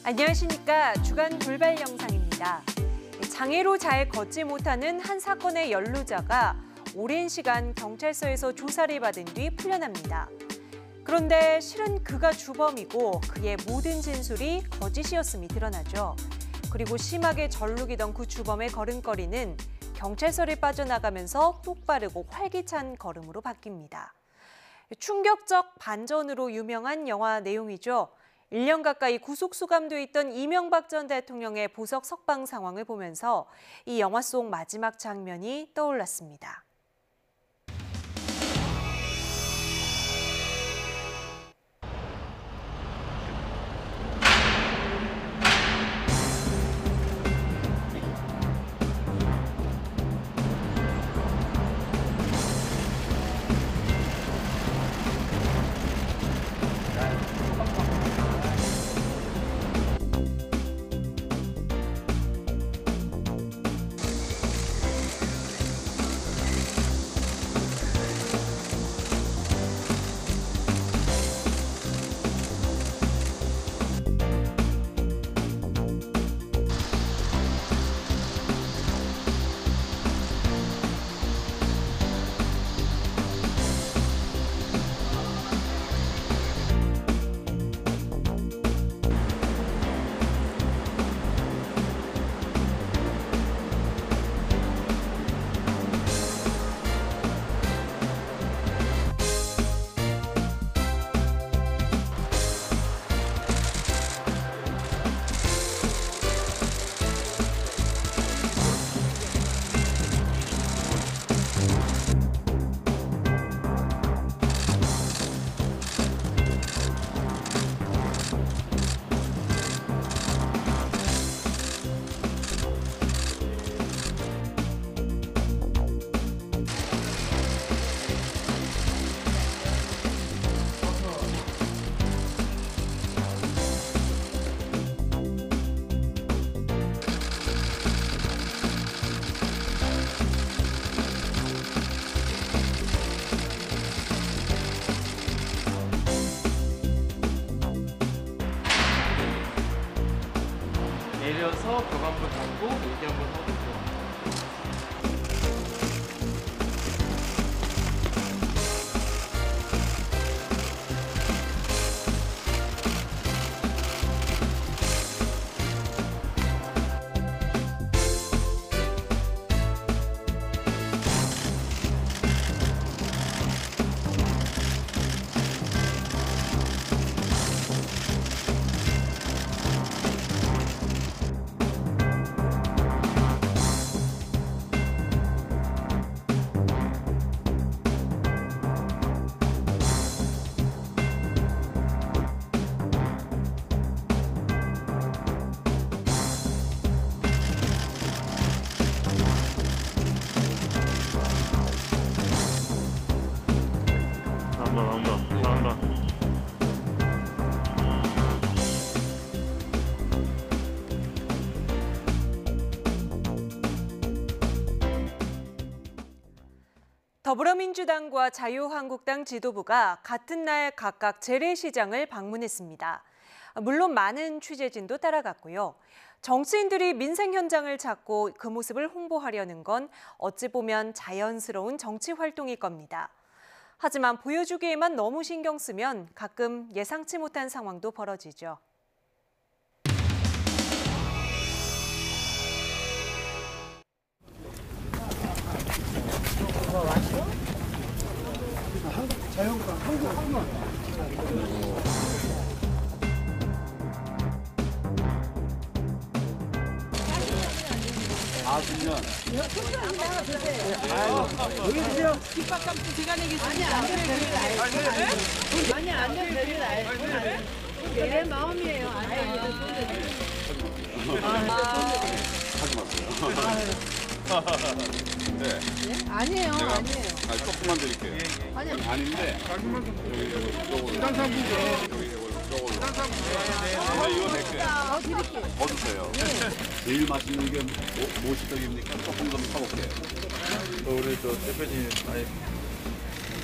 안녕하십니까. 주간 돌발 영상입니다. 장애로 잘 걷지 못하는 한 사건의 연루자가 오랜 시간 경찰서에서 조사를 받은 뒤 풀려납니다. 그런데 실은 그가 주범이고 그의 모든 진술이 거짓이었음이 드러나죠. 그리고 심하게 절룩이던 그 주범의 걸음걸이는 경찰서를 빠져나가면서 똑바르고 활기찬 걸음으로 바뀝니다. 충격적 반전으로 유명한 영화 내용이죠. 1년 가까이 구속 수감돼 있던 이명박 전 대통령의 보석 석방 상황을 보면서 이 영화 속 마지막 장면이 떠올랐습니다. 내려서 벽 한번 잡고 여기 한번 하고 들어갑니다. 나온다. 더불어민주당과 자유한국당 지도부가 같은 날 각각 재래시장을 방문했습니다. 물론 많은 취재진도 따라갔고요. 정치인들이 민생 현장을 찾고 그 모습을 홍보하려는 건 어찌 보면 자연스러운 정치 활동일 겁니다. 하지만 보여주기에만 너무 신경 쓰면 가끔 예상치 못한 상황도 벌어지죠. 여기 주세요. 깃밥 값도 제가 내겠습니다. 아니, 안 되면 되는 알죠. 내 마음이에요. 아니, 네. 아니에요. 조금만 드릴게요. 아닌데. 이거 100개. 드릴게요. 더 주세요. 제일 맛있는 게 무엇이 떡입니까? 조금 더 사볼게요. 우리 저 대표님,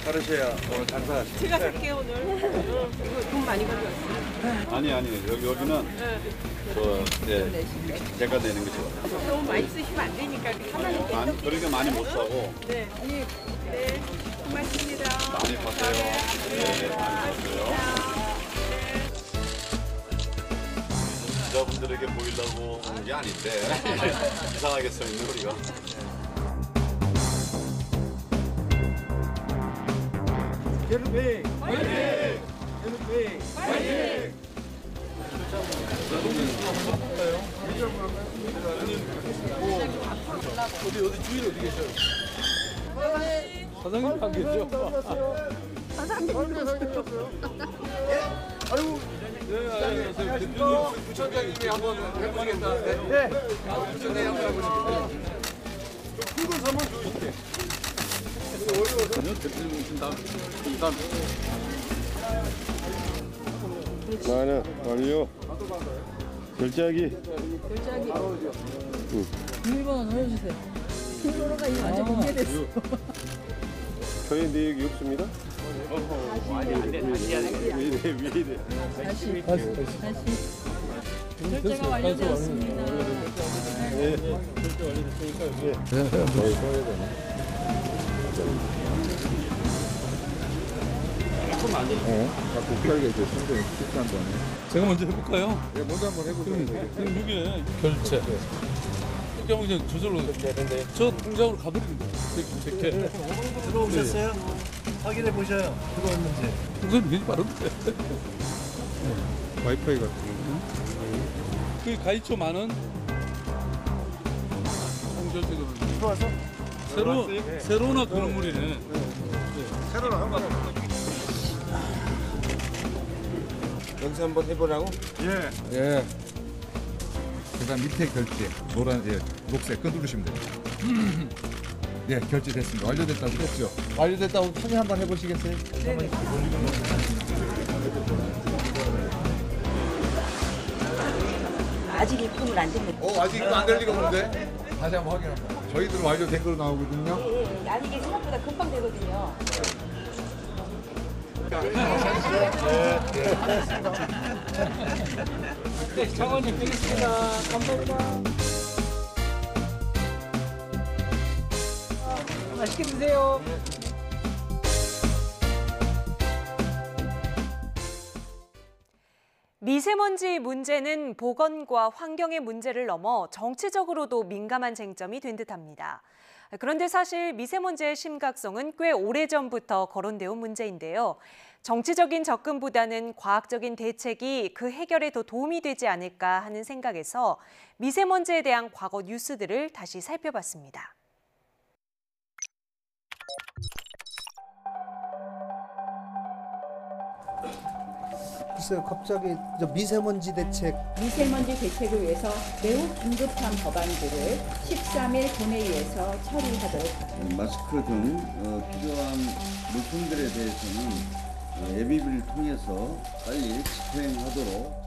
가르쳐야 오늘 장사하시. 제가 살게요 오늘. 이거 돈 많이 가져왔어요. 아니 여기는 제가 내는 게 좋아. 너무 많이 쓰시면 안 되니까 하나는 아니 그러니까 많이 못 사고 네. 네. 고맙습니다. 많이 파세요. 네, 많이 파세요. 기자분들에게 보이려고 하는 게 아닌데 이상하게 써 있는 우리가. 게르베 화이팅! 게르베 화이팅! 어디 주인 어디 계셔요? 사장님 안 계셔? 아이고 부천장님이 한번 해보겠다는데 네 부천장님 한번 해보겠습니다 굵은 사면 좋으신데 나는 완료. 결제하기. 비밀번호 넣어주세요. 비밀번호가 이거 완전 공개됐어. 저희 내역이 없습니다. 미래. 다시. 결제가 완료되었습니다. 네. 결제 완료됐으니까 저희 써야 되나? 자꾸 피하게 이제 상당히 실수한 거네. 제가 먼저 해볼까요? 네, 먼저 한번 해보세요. 그럼 이게 결제 이렇게 하면 그냥 저절로 저 통장으로 가버리는 거예요. 제게 들어오셨어요? 확인해 보셔요. 들어왔는지. 통장이 굉장히 빠른데 와이파이 같은 그 가입처 많은 통결제도 들어와서? 새로나 건물이네. 새로는 한 번. 여기서 한번 해보라고? 예. 예. 그다음 밑에 결제 녹색 그 누르시면 돼요. 네, 결제됐습니다. 완료됐다고 그랬죠? 완료됐다고 확인 한번 해보시겠어요? 네. 아직 입금은 안 됩니다. 아직 안 될 리가 없는데? 다시 한번 확인 한번. 저희들은 완료된 걸로 나오거든요. 아니 이게 생각보다 금방 되거든요. 네, 장관님 뵙겠습니다. 감사합니다. 맛있게 드세요. 미세먼지 문제는 보건과 환경의 문제를 넘어 정치적으로도 민감한 쟁점이 된 듯합니다. 그런데 사실 미세먼지의 심각성은 꽤 오래전부터 거론되어 온 문제인데요. 정치적인 접근보다는 과학적인 대책이 그 해결에 더 도움이 되지 않을까 하는 생각에서 미세먼지에 대한 과거 뉴스들을 다시 살펴봤습니다. 글쎄요, 갑자기 미세먼지 대책. 미세먼지 대책을 위해서 매우 긴급한 법안들을 13일 본회의에서 처리하도록 마스크 등 필요한 물품들에 대해서는 예비비를 통해서 빨리 집행하도록.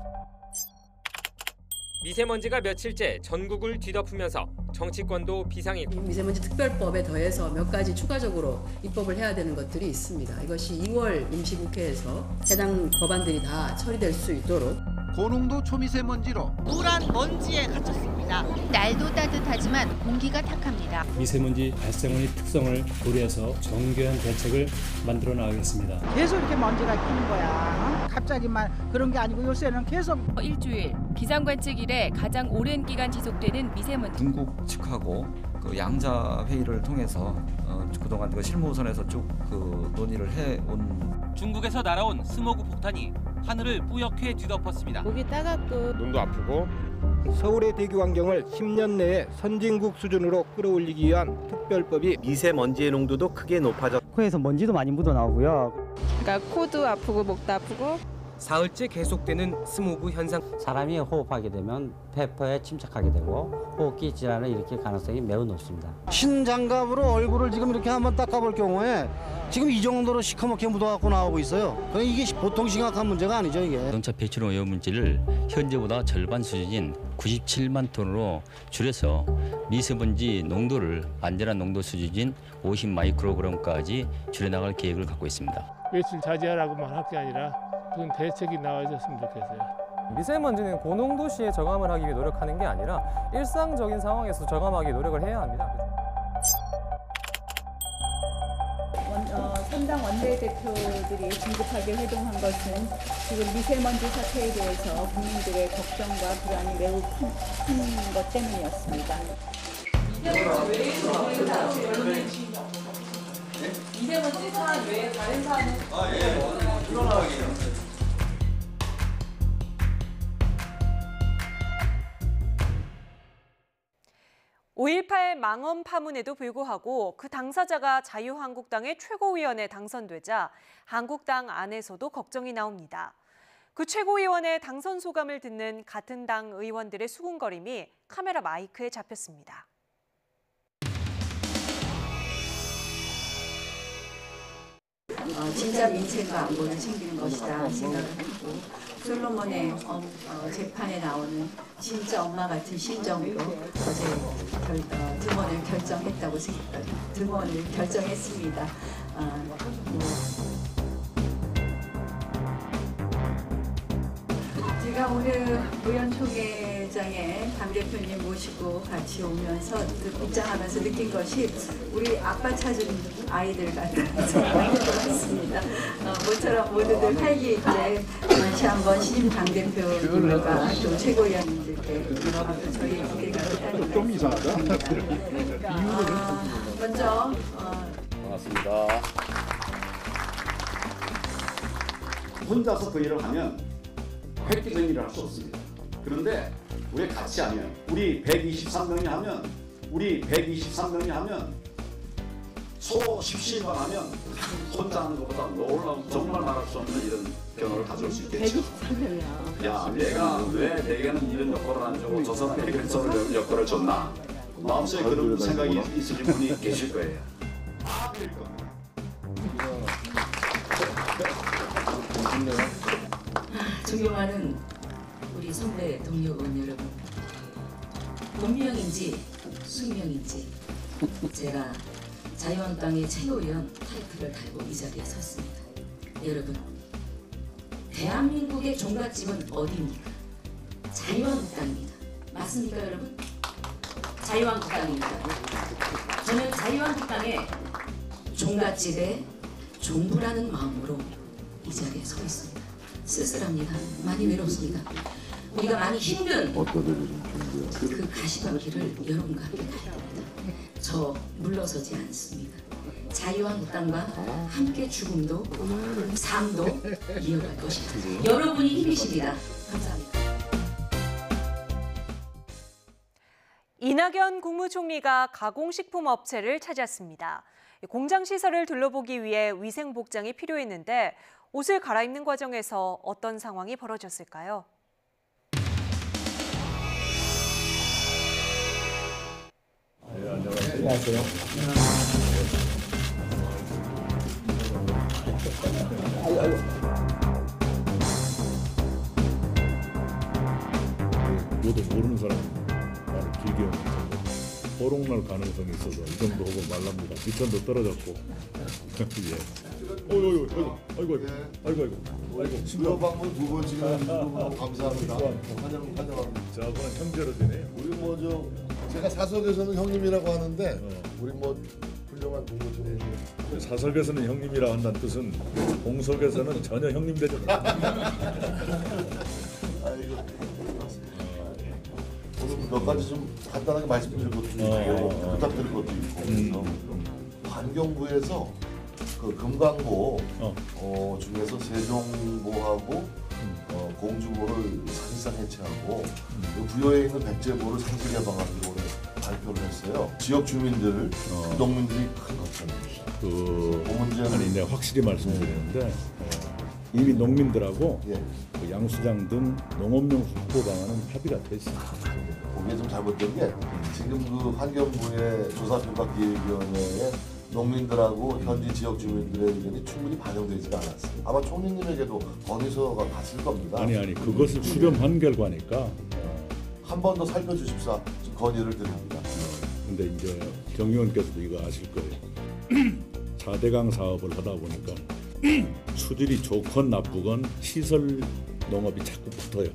미세먼지가 며칠째 전국을 뒤덮으면서 정치권도 비상이 미세먼지 특별법에 더해서 몇 가지 추가적으로 입법을 해야 되는 것들이 있습니다. 이것이 2월 임시국회에서 해당 법안들이 다 처리될 수 있도록 고농도 초미세먼지로 노란 먼지에 갇혔습니다. 날도 따뜻하지만 공기가 탁합니다. 미세먼지 발생원의 특성을 고려해서 정교한 대책을 만들어 나가겠습니다. 계속 이렇게 먼지가 끼는 거야. 갑자기만 그런 게 아니고 요새는 계속 일주일 기상관측 이래 가장 오랜 기간 지속되는 미세먼지. 중국 측하고 그 양자 회의를 통해서 그동안 그 실무선에서 쭉 그 논의를 해온. 중국에서 날아온 스모그 폭탄이 하늘을 뿌옇게 뒤덮었습니다. 목이 따갑고 눈도 아프고. 서울의 대기 환경을 10년 내에 선진국 수준으로 끌어올리기 위한 특별법이 미세먼지의 농도도 크게 높아졌. 코에서 먼지도 많이 묻어 나오고요. 그러니까 코도 아프고 목도 아프고 사흘째 계속되는 스모그 현상. 사람이 호흡하게 되면 폐포에 침착하게 되고 호흡기 질환을 일으킬 가능성이 매우 높습니다. 흰 장갑으로 얼굴을 지금 이렇게 한번 닦아볼 경우에 지금 이 정도로 시커멓게 묻어갖고 나오고 있어요. 그러니까 이게 보통 심각한 문제가 아니죠, 이게. 자동차 배출 오염물질을 현재보다 절반 수준인 97만 톤으로 줄여서 미세먼지 농도를 안전한 농도 수준인 50 마이크로그램까지 줄여나갈 계획을 갖고 있습니다. 외출 자제하라고만 할 게 아니라 무슨 대책이 나와줬으면 좋겠어요. 미세먼지는 고농도시에 저감을 하기 위해 노력하는 게 아니라 일상적인 상황에서 저감하기 노력을 해야 합니다. 선당 원내대표들이 긴급하게 회동한 것은 지금 미세먼지 사태에 대해서 국민들의 걱정과 불안이 매우 큰 것 때문이었습니다. 미세먼지 사안 외에 다른 사안은? 일어나기. 5.18 망언 파문에도 불구하고 그 당사자가 자유한국당의 최고위원에 당선되자 한국당 안에서도 걱정이 나옵니다. 그 최고위원의 당선 소감을 듣는 같은 당 의원들의 수군거림이 카메라 마이크에 잡혔습니다. 진짜 민생과 안보를 챙기는 것이다 생각을 하고 솔로몬의 재판에 나오는 진짜 엄마 같은 심정으로 어제 등원을 결정했다고 등원을 결정했습니다. 제가 오늘 의원총회장에 당대표님 모시고 같이 오면서 입장하면서 느낀 것이 우리 아빠 찾은 아이들 같은 생각이 들었습니다. 모처럼 모두들 활기 있게 다시 한번 신임 당대표님과 또 최고위원님들께 저희 기대가 크다는 좀 이상하다. 먼저 반갑습니다. 혼자서 그 일을 하면 획기적인 일을 할 수 없습니다. 그런데 우리 같이 하면 우리 123명이 하면 소 10시간 하면 혼자 하는 것보다 놀라운 정말 말할 수 없는 이런 경험을 가져올 수 있겠죠. 123명이야. 야, 내가 왜 내게는 이런 여건을 안 주고 저 사람에게 저런 여건을 줬나. 마음속에 그런 생각이 있으신 분이 계실 거예요. 존경하는 우리 선배 동료 의원 여러분, 본명인지 숙명인지 제가 자유한국당의 최고위원 타이틀을 달고 이 자리에 섰습니다. 여러분, 대한민국의 종갓집은 어디입니까? 자유한국당입니다. 맞습니까, 여러분? 자유한국당입니다. 저는 자유한국당의 종갓집의 종부라는 마음으로 이 자리에 서 있습니다. 쓸쓸합니다. 많이 외롭습니다. 우리가 많이 힘든 그 가시밭길을 여러분과 함께 가야 됩니다. 저 물러서지 않습니다. 자유한국당과 함께 죽음도 삶도 이어갈 것입니다. 여러분이 힘이십니다. 감사합니다. 이낙연 국무총리가 가공식품 업체를 찾았습니다. 공장 시설을 둘러보기 위해 위생복장이 필요했는데 옷을 갈아입는 과정에서 어떤 상황이 벌어졌을까요? 네, 안녕하세요. 너도 모르는 사람이 나를 길게 오는 호롱날 가능성이 있어서 이 정도 혹은 말랍니다. 미천도 떨어졌고. 예. 아이고. 수요 방문 두 번 찍는 너무 감사합니다. 환영합니다. 저하고는 형제로 지내요. 우리 제가 사석에서는 형님이라고 하는데 우리 훌륭한 국무총리. 사석에서는 형님이라 한다는 뜻은 공석에서는 전혀 형님 되지 않습니다. 오늘 몇 가지 좀 간단하게 말씀드릴 것도 있고 부탁드릴 것도 있고 그래서 환경부에서 그 금강보 중에서 세종보하고 공주보를 사실상 해체하고 부여에 있는 백제보를 상시 개방하기로 발표를 했어요. 지역 주민들, 농민들이 큰 걱정입니다. 그 문제는 내가 확실히 말씀드리는데 이미 농민들하고 그 양수장 등 농업용 확보 방안은 합의가 됐습니다. 그게 좀 잘못된 게 지금 그 환경부의 조사평가기획위원회에 농민들하고 현지 지역 주민들의 의견이 충분히 반영되지가 않았어요. 아마 총리님에게도 건의서가 갔을 겁니다. 아니 그것을 수렴한 결과니까 한 번 더 살펴주십사 건의를 드립니다. 근데 이제 정 의원께서도 이거 아실 거예요. 4대강 사업을 하다 보니까 수질이 좋건 나쁘건 시설 농업이 자꾸 붙어요.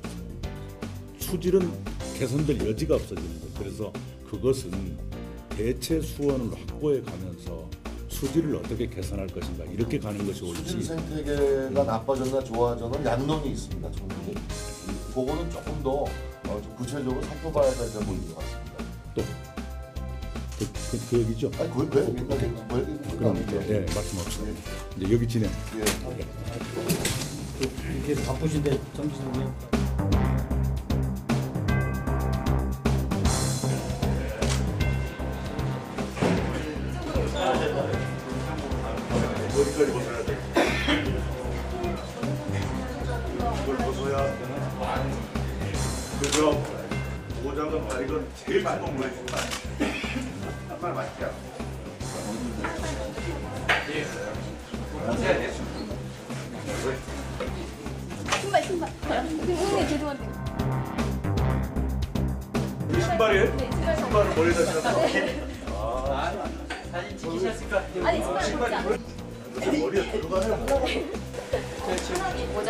수질은 개선될 여지가 없어지는 거예요. 그래서 그것은 대체 수원을 확보해 가면서 수질을 어떻게 개선할 것인가 이렇게 가는 것이 옳지. 수질 생태계가 나빠졌나 좋아졌나 양론이 있습니다. 충분히. 그거는 조금 더 구체적으로 살펴봐야 될 점인 것 같습니다. 또 그 얘기죠? 아니 그걸 왜 얘기입니까? 그럼 이제 말씀하시죠. 이제 여기 진행. 이렇게 바쁘신데 정치적으로. 어디까지 벗어야 돼? 이걸 벗어야 그죠? 모자는 이건 제일 좋은 거예요. 정말 맛있게. 신발. 죄송한데. 신발이에요? 네, 신발을 머리에다 신었어. 사진 찍으셨을까? 아니, 신발 머리에 들어가요. 모자.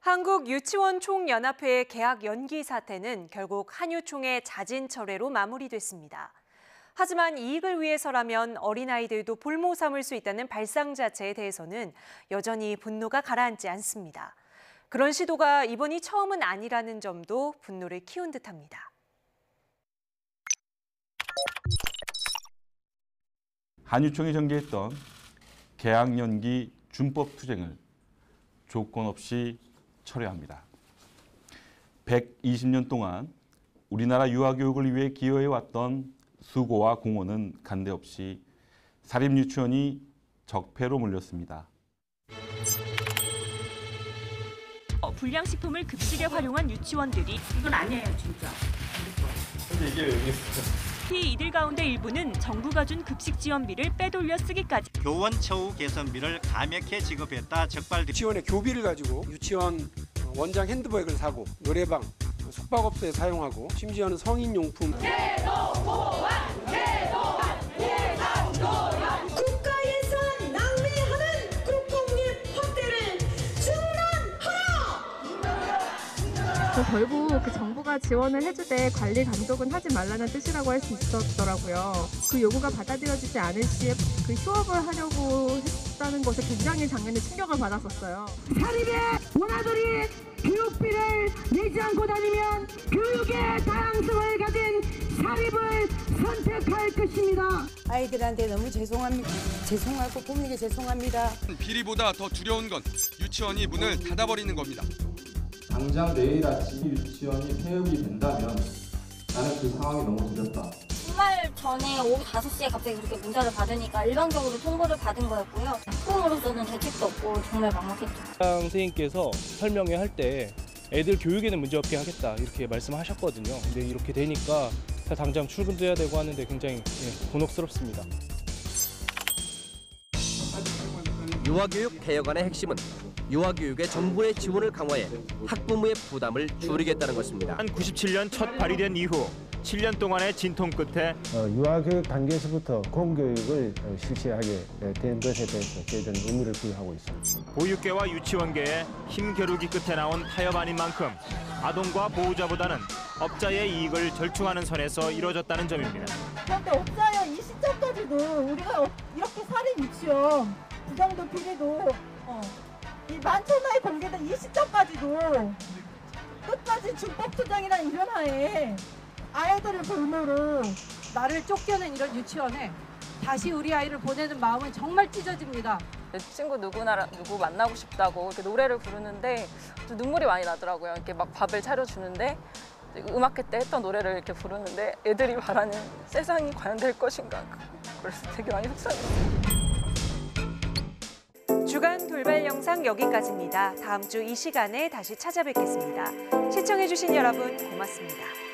한국유치원총연합회의 개학 연기 사태는 결국 한유총의 자진 철회로 마무리됐습니다. 하지만 이익을 위해서라면 어린아이들도 볼모 삼을 수 있다는 발상 자체에 대해서는 여전히 분노가 가라앉지 않습니다. 그런 시도가 이번이 처음은 아니라는 점도 분노를 키운 듯합니다. 한유총이 전개했던 개학 연기 준법 투쟁을 조건 없이 철회합니다. 120년 동안 우리나라 유아교육을 위해 기여해왔던 수고와 공헌은 간데없이 사립유치원이 적폐로 물렸습니다. 불량식품을 급식에 활용한 유치원들이 이건 아니에요, 진짜. 근데 이게 여기 특히 이들 가운데 일부는 정부가 준 급식 지원비를 빼돌려 쓰기까지. 교원 처우 개선비를 감액해 지급했다 적발됩니다. 유치원의 교비를 가지고 유치원 원장 핸드백을 사고 노래방, 숙박업소에 사용하고 심지어는 성인용품. 국가 예산 낭비하는 국공립 확대를 중단하라! 결국 그 정부가 지원을 해주되 관리 감독은 하지 말라는 뜻이라고 할 수 있었더라고요. 그 요구가 받아들여지지 않을 시에 그 휴업을 하려고 했다는 것에 굉장히 작년에 충격을 받았었어요. 사립의 원아들이 교육비를 내지 않고 다니면 교육의 다양성을 가진 사립을 선택할 것입니다. 아이들한테 너무 죄송하고 부모님께 죄송합니다. 비리보다 더 두려운 건 유치원이 문을 닫아버리는 겁니다. 당장 내일 아침에 유치원이 폐업이 된다면 나는 그 상황이 너무 두렵다. 주말 전에 오후 5시에 갑자기 그렇게 문자를 받으니까 일방적으로 통보를 받은 거였고요. 학부모로서는 대책도 없고 정말 막막했죠. 선생님께서 설명회 할 때 애들 교육에는 문제 없게 하겠다 이렇게 말씀하셨거든요. 근데 이렇게 되니까 당장 출근도 해야 되고 하는데 굉장히 곤혹스럽습니다. 유아교육 개혁안의 핵심은 유아교육에 정부의 지원을 강화해 학부모의 부담을 줄이겠다는 것입니다. 97년 첫 발의된 이후 7년 동안의 진통 끝에 유아교육 단계에서부터 공교육을 실시하게 된 것에 대해서 저희들은 의미를 부여하고 있습니다. 보육계와 유치원계의 힘겨루기 끝에 나온 타협안인 만큼 아동과 보호자보다는 업자의 이익을 절충하는 선에서 이루어졌다는 점입니다. 그런데 업자야 이 시점까지도 우리가 이렇게 사립 유치원 부정도 비리도 이 만천하에 공개된 이 시점까지도 끝까지 준법 투쟁이라는 이런 하에 아이들을 볼모로 나를 쫓겨낸 이런 유치원에 다시 우리 아이를 보내는 마음은 정말 찢어집니다. 친구 누구 만나고 싶다고 이렇게 노래를 부르는데 눈물이 많이 나더라고요. 이렇게 막 밥을 차려주는데 음악회 때 했던 노래를 이렇게 부르는데 애들이 말하는 세상이 과연 될 것인가 그래서 되게 많이 속상했어요. 주간 돌발 영상 여기까지입니다. 다음 주 이 시간에 다시 찾아뵙겠습니다. 시청해주신 여러분 고맙습니다.